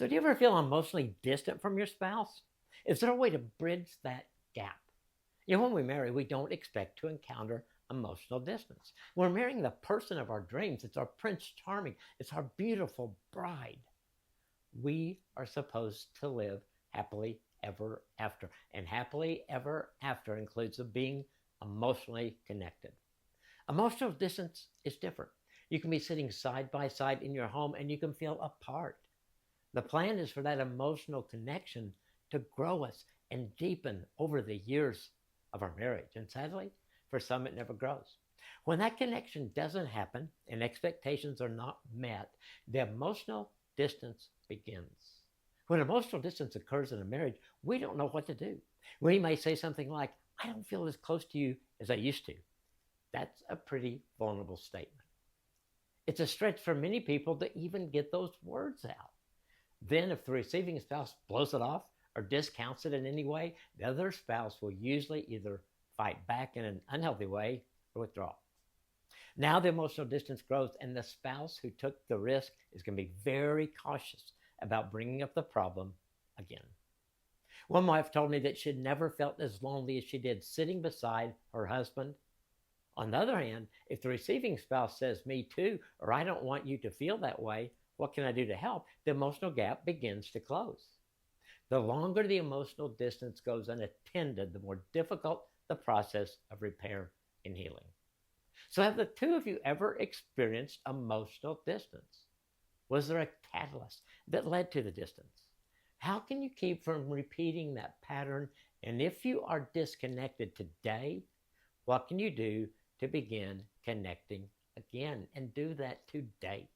So, do you ever feel emotionally distant from your spouse? Is there a way to bridge that gap? When we marry, we don't expect to encounter emotional distance. We're marrying the person of our dreams. It's our Prince Charming, it's our beautiful bride. We are supposed to live happily ever after. And happily ever after includes of being emotionally connected. Emotional distance is different. You can be sitting side by side in your home and you can feel apart. The plan is for that emotional connection to grow us and deepen over the years of our marriage. And sadly, for some, it never grows. When that connection doesn't happen and expectations are not met, the emotional distance begins. When emotional distance occurs in a marriage, we don't know what to do. We may say something like, I don't feel as close to you as I used to. That's a pretty vulnerable statement. It's a stretch for many people to even get those words out. Then, if the receiving spouse blows it off or discounts it in any way, the other spouse will usually either fight back in an unhealthy way or withdraw. Now, the emotional distance grows, and the spouse who took the risk is going to be very cautious about bringing up the problem again. One wife told me that she'd never felt as lonely as she did sitting beside her husband. On the other hand, if the receiving spouse says, me too, or I don't want you to feel that way, what can I do to help? The emotional gap begins to close. The longer the emotional distance goes unattended, the more difficult the process of repair and healing. So, have the two of you ever experienced emotional distance? Was there a catalyst that led to the distance? How can you keep from repeating that pattern? And if you are disconnected today, what can you do to begin connecting again? And do that today.